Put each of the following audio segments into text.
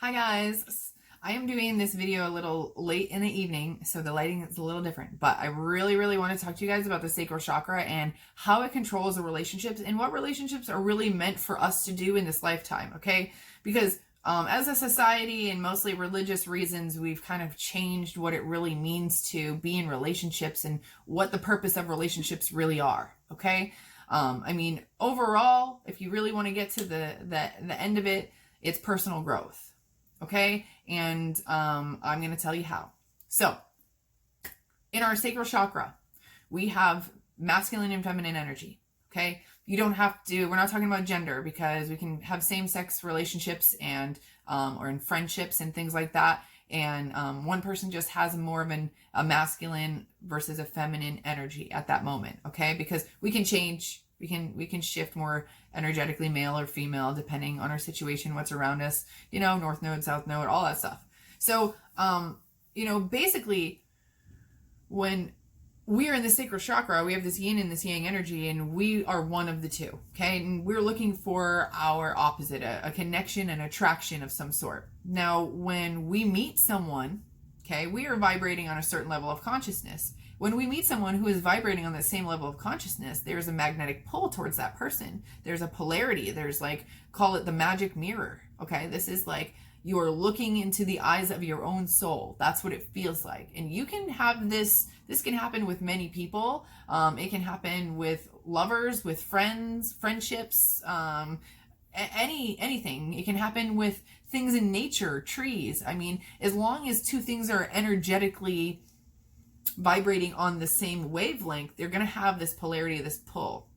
Hi guys, I am doing this video a little late in the evening, so the lighting is a little different, but I really want to talk to you guys about the sacral chakra and how it controls the relationships and what relationships are really meant for us to do in this lifetime, okay? Because as a society and mostly religious reasons, we've kind of changed what it really means to be in relationships and what the purpose of relationships really are, okay? I mean, overall, if you really want to get to the end of it, it's personal growth. Okay, and I'm going to tell you how. So, in our sacral chakra, we have masculine and feminine energy. Okay, you don't have to. We're not talking about gender because we can have same-sex relationships and or in friendships and things like that. And one person just has more of a masculine versus a feminine energy at that moment. Okay, because we can change. We can shift more energetically male or female depending on our situation, what's around us, north node, south node, all that stuff. So, basically when we are in the sacral chakra, we have this yin and this yang energy, and we are one of the two, okay? And we're looking for our opposite, a connection, an attraction of some sort. Now, when we meet someone, okay, we are vibrating on a certain level of consciousness. When we meet someone who is vibrating on the same level of consciousness, there's a magnetic pull towards that person. There's a polarity. There's call it the magic mirror. Okay. This is you are looking into the eyes of your own soul. That's what it feels like. And you can have this can happen with many people. It can happen with lovers, with friends, friendships, anything. It can happen with things in nature, trees. I mean, as long as two things are energetically vibrating on the same wavelength, they're going to have this polarity, this pull.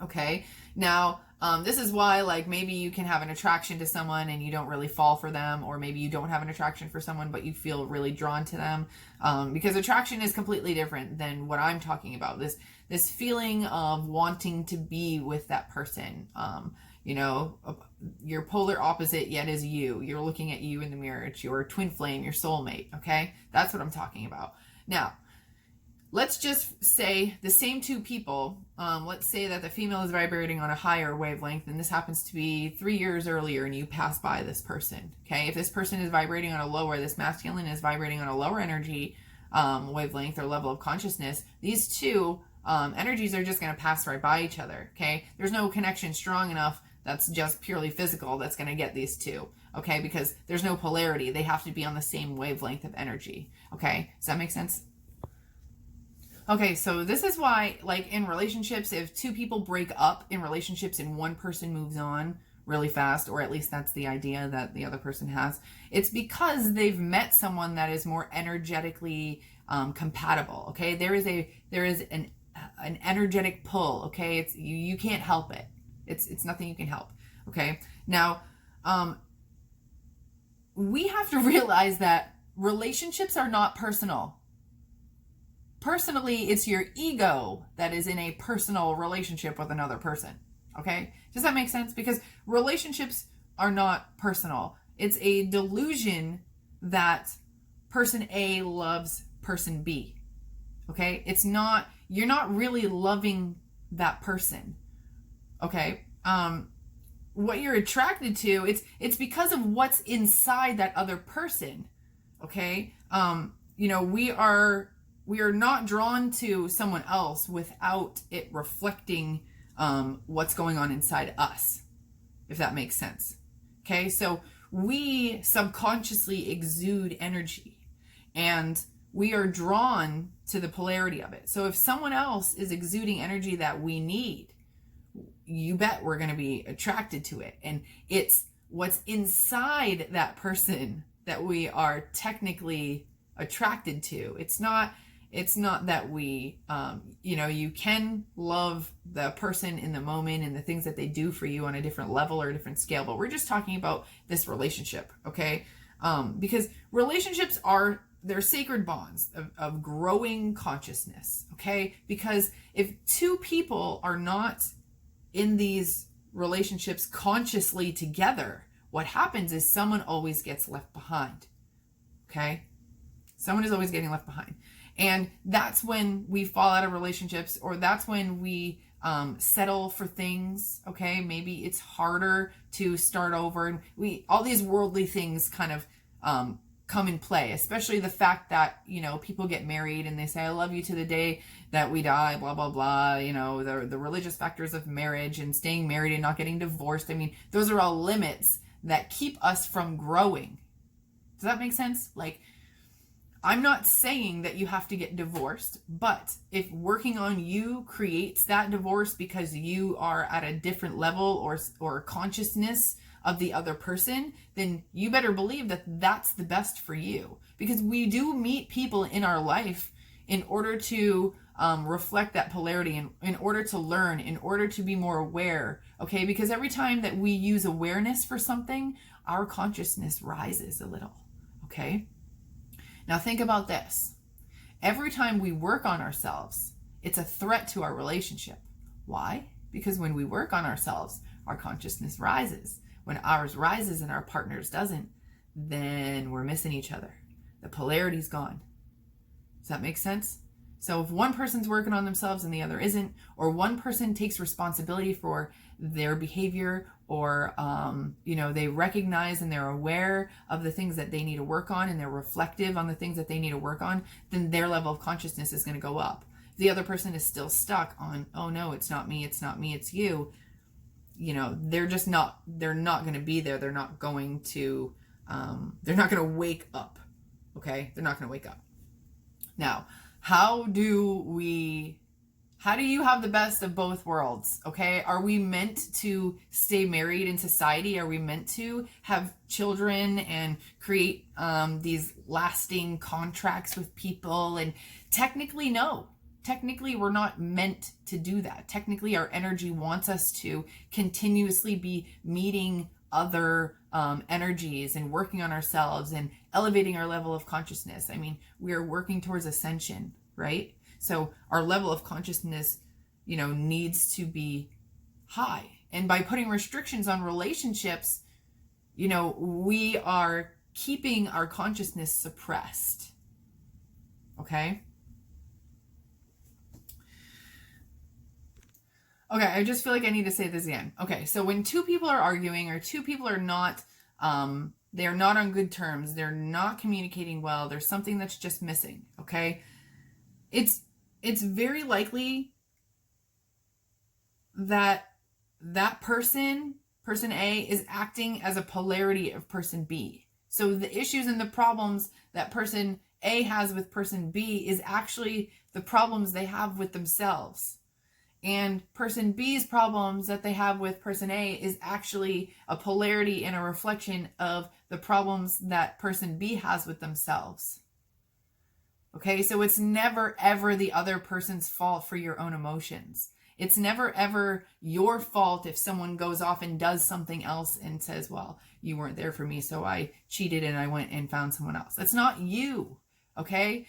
Okay. Now, this is why maybe you can have an attraction to someone and you don't really fall for them, or maybe you don't have an attraction for someone but you feel really drawn to them, because attraction is completely different than what I'm talking about. This feeling of wanting to be with that person, your polar opposite yet is you. You're looking at you in the mirror. It's your twin flame, your soulmate. Okay, that's what I'm talking about. Now, let's just say the same two people, let's say that the female is vibrating on a higher wavelength, and this happens to be 3 years earlier, and you pass by this person. Okay, if this person is vibrating on a lower, this masculine is vibrating on a lower energy wavelength or level of consciousness, these two energies are just going to pass right by each other. Okay, there's no connection strong enough that's just purely physical that's going to get these two. Okay, because there's no polarity. They have to be on the same wavelength of energy. Okay, does that make sense? Okay, so this is why, in relationships, if two people break up in relationships and one person moves on really fast, or at least that's the idea that the other person has, it's because they've met someone that is more energetically compatible. Okay, there is an energetic pull. Okay, it's you can't help it. It's nothing you can help. Okay, now we have to realize that relationships are not personal. Personally, it's your ego that is in a personal relationship with another person. Okay? Does that make sense? Because relationships are not personal. It's a delusion that person A loves person B. Okay? You're not really loving that person. Okay? What you're attracted to, it's because of what's inside that other person. Okay? We are not drawn to someone else without it reflecting what's going on inside us, if that makes sense. Okay, so we subconsciously exude energy, and we are drawn to the polarity of it. So if someone else is exuding energy that we need, you bet we're going to be attracted to it. And it's what's inside that person that we are technically attracted to. It's not that we, you can love the person in the moment and the things that they do for you on a different level or a different scale, but we're just talking about this relationship, okay? Because relationships they're sacred bonds of growing consciousness, okay? Because if two people are not in these relationships consciously together, what happens is someone always gets left behind, okay? Someone is always getting left behind. And that's when we fall out of relationships, or that's when we settle for things. Okay, maybe it's harder to start over, and all these worldly things kind of come in play, especially the fact that, you know, people get married and they say, I love you to the day that we die, blah, blah, blah. You know, the religious factors of marriage and staying married and not getting divorced. I mean, those are all limits that keep us from growing. Does that make sense? Like, I'm not saying that you have to get divorced, but if working on you creates that divorce because you are at a different level or consciousness of the other person, then you better believe that that's the best for you. Because we do meet people in our life in order to reflect that polarity, and in order to learn, in order to be more aware. Okay, because every time that we use awareness for something, our consciousness rises a little. Okay, now think about this. Every time we work on ourselves, it's a threat to our relationship. Why? Because when we work on ourselves, our consciousness rises. When ours rises and our partner's doesn't, then we're missing each other. The polarity's gone. Does that make sense? So if one person's working on themselves and the other isn't, or one person takes responsibility for their behavior, or you know, they recognize and they're aware of the things that they need to work on, and they're reflective on the things that they need to work on, then their level of consciousness is going to go up. If the other person is still stuck on, oh no, it's not me, it's you, you know, they're not going to be there. They're not going to wake up. Okay, they're not going to wake up. Now, how do you have the best of both worlds? Okay, are we meant to stay married in society? Are we meant to have children and create these lasting contracts with people? And technically, no. Technically, we're not meant to do that. Technically, our energy wants us to continuously be meeting other energies and working on ourselves and elevating our level of consciousness. I mean, we are working towards ascension, right? So our level of consciousness, you know, needs to be high. And by putting restrictions on relationships, you know, we are keeping our consciousness suppressed. Okay? Okay, I just feel like I need to say this again. Okay, so when two people are arguing, or two people are not, they're not on good terms, they're not communicating well, there's something that's just missing, okay? It's very likely that person A, is acting as a polarity of person B. So the issues and the problems that person A has with person B is actually the problems they have with themselves. And person B's problems that they have with person A is actually a polarity and a reflection of the problems that person B has with themselves. Okay, so it's never ever the other person's fault for your own emotions. It's never ever your fault if someone goes off and does something else and says, well, you weren't there for me, so I cheated and I went and found someone else. That's not you, okay?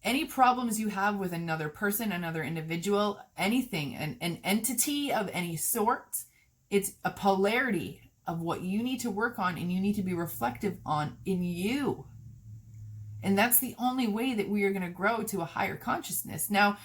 Any problems you have with another person, another individual, anything, an entity of any sort, it's a polarity of what you need to work on and you need to be reflective on in you. And that's the only way that we are going to grow to a higher consciousness. Now,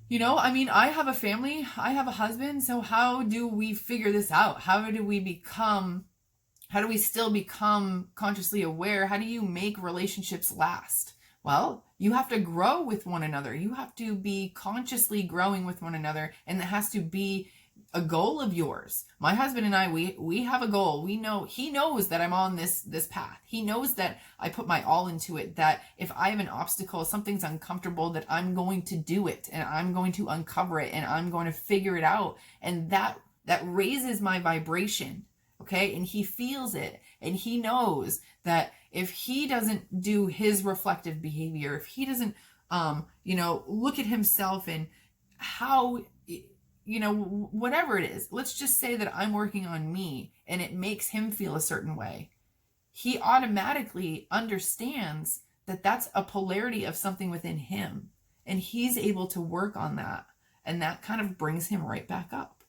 you know, I mean, I have a family, I have a husband, so how do we figure this out? How do we still become consciously aware? How do you make relationships last? Well, you have to grow with one another. You have to be consciously growing with one another, and that has to be a goal of yours. My husband and I, we have a goal. We know, he knows that I'm on this path. He knows that I put my all into it, that if I have an obstacle, something's uncomfortable, that I'm going to do it, and I'm going to uncover it, and I'm going to figure it out. And that raises my vibration. Okay. And he feels it, and he knows that if he doesn't do his reflective behavior, if he doesn't, look at himself and how, whatever it is, let's just say that I'm working on me and it makes him feel a certain way. He automatically understands that that's a polarity of something within him, and he's able to work on that. And that kind of brings him right back up.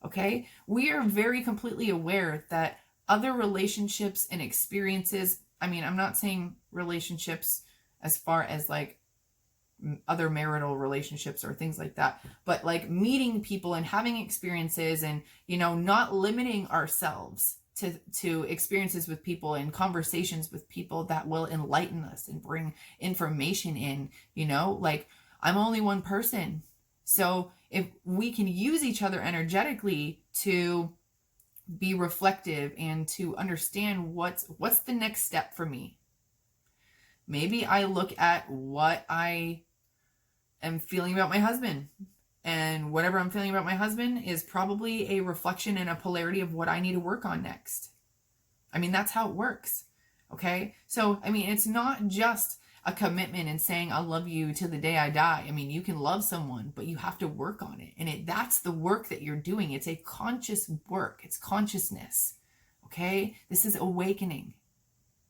Okay. We are very completely aware that other relationships and experiences, I mean, I'm not saying relationships as far as like other marital relationships or things like that. But like meeting people and having experiences and, you know, not limiting ourselves to experiences with people and conversations with people that will enlighten us and bring information in, you know, like I'm only one person. So if we can use each other energetically to be reflective and to understand what's the next step for me. Maybe I look at what I am feeling about my husband, and whatever I'm feeling about my husband is probably a reflection and a polarity of what I need to work on next. I mean, that's how it works. Okay. So, I mean, it's not just a commitment and saying, I love you till the day I die. I mean, you can love someone, but you have to work on it. And that's the work that you're doing. It's a conscious work. It's consciousness. Okay. This is awakening.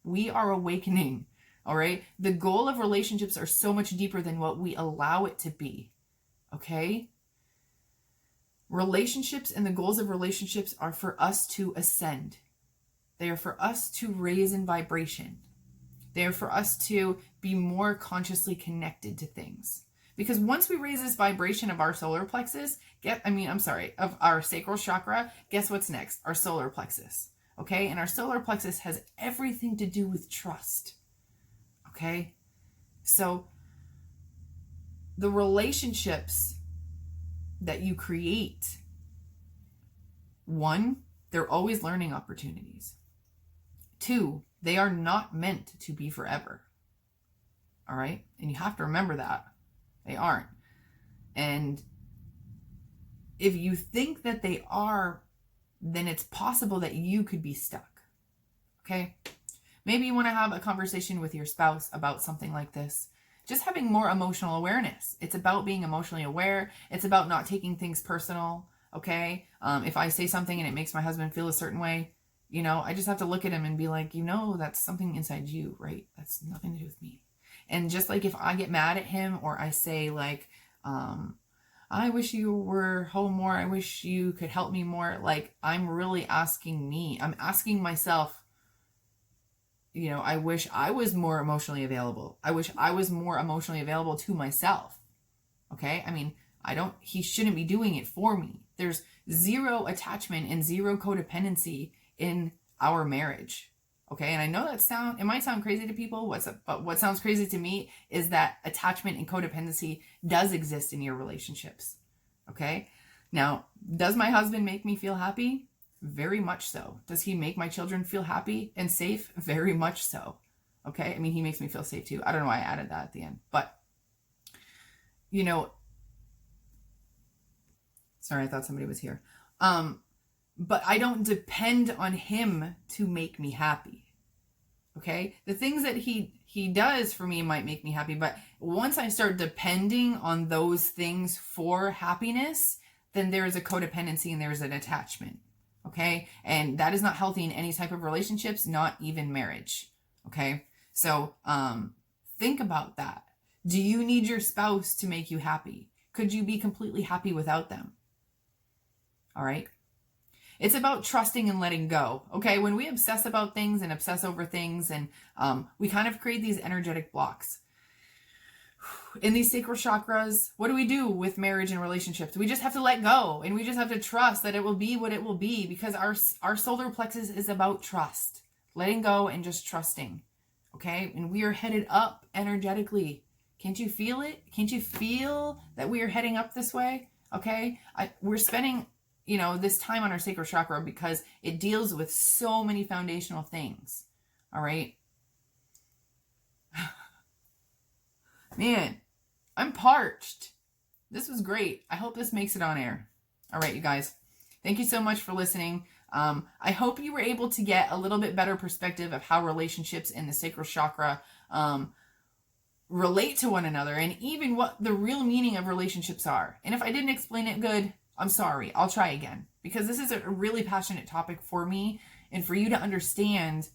We are awakening. All right. The goal of relationships are so much deeper than what we allow it to be. Okay. Relationships and the goals of relationships are for us to ascend. They are for us to raise in vibration. They are for us to be more consciously connected to things. Because once we raise this vibration of our solar plexus, of our sacral chakra, guess what's next? Our solar plexus. Okay? And our solar plexus has everything to do with trust. Okay? So the relationships that you create, one, they're always learning opportunities. Two, they are not meant to be forever. All right? And you have to remember that. They aren't. And if you think that they are, then it's possible that you could be stuck. Okay? Maybe you want to have a conversation with your spouse about something like this. Just having more emotional awareness. It's about being emotionally aware. It's about not taking things personal. Okay? If I say something and it makes my husband feel a certain way, you know, I just have to look at him and be like, you know, that's something inside you, right? That's nothing to do with me. And just like if I get mad at him or I say like, I wish you were home more. I wish you could help me more. Like I'm really asking I'm asking myself, you know, I wish I was more emotionally available. I wish I was more emotionally available to myself. Okay. I mean, he shouldn't be doing it for me. There's zero attachment and zero codependency in our marriage. Okay. And I know it might sound crazy to people. But what sounds crazy to me is that attachment and codependency does exist in your relationships. Okay. Now, does my husband make me feel happy? Very much so. Does he make my children feel happy and safe? Very much so. Okay. I mean, he makes me feel safe too. I don't know why I added that at the end, but you know, sorry, I thought somebody was here. But I don't depend on him to make me happy. Okay? The things that he does for me might make me happy, but once I start depending on those things for happiness, then there is a codependency and there's an attachment. Okay? And that is not healthy in any type of relationships, not even marriage. Okay? So, think about that. Do you need your spouse to make you happy? Could you be completely happy without them? All right? It's about trusting and letting go. Okay, when we obsess about things and obsess over things and we kind of create these energetic blocks. In these sacral chakras, what do we do with marriage and relationships? We just have to let go and we just have to trust that it will be what it will be because our solar plexus is about trust. Letting go and just trusting. Okay, and we are headed up energetically. Can't you feel it? Can't you feel that we are heading up this way? Okay, we're spending this time on our sacral chakra because it deals with so many foundational things. All right. Man, I'm parched. This was great. I hope this makes it on air. All right, you guys. Thank you so much for listening. I hope you were able to get a little bit better perspective of how relationships in the sacral chakra relate to one another and even what the real meaning of relationships are. And if I didn't explain it good, I'm sorry. I'll try again because this is a really passionate topic for me and for you to understand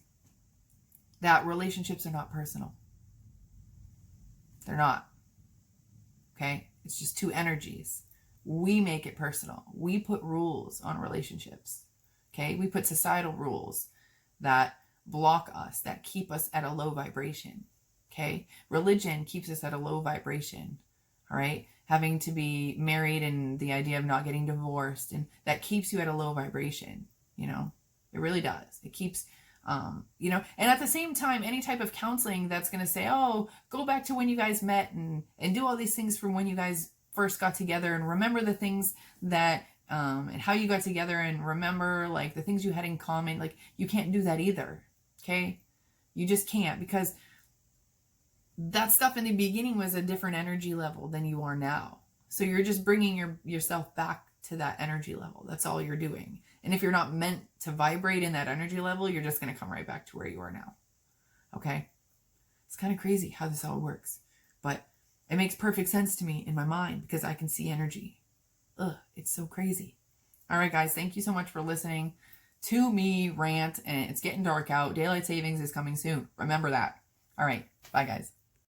that relationships are not personal. They're not. Okay? It's just two energies. We make it personal. We put rules on relationships. Okay? We put societal rules that block us, that keep us at a low vibration. Okay. Religion keeps us at a low vibration. All right. Having to be married and the idea of not getting divorced, and that keeps you at a low vibration. You know, it really does. It keeps, you know, and at the same time, any type of counseling that's going to say, oh, go back to when you guys met and do all these things from when you guys first got together and remember the things that, and how you got together and remember like the things you had in common. Like you can't do that either. Okay. You just can't, because that stuff in the beginning was a different energy level than you are now. So you're just bringing yourself back to that energy level. That's all you're doing. And if you're not meant to vibrate in that energy level, you're just going to come right back to where you are now. Okay? It's kind of crazy how this all works. But it makes perfect sense to me in my mind because I can see energy. Ugh, it's so crazy. All right, guys, thank you so much for listening to me rant. And it's getting dark out. Daylight savings is coming soon. Remember that. All right. Bye, guys.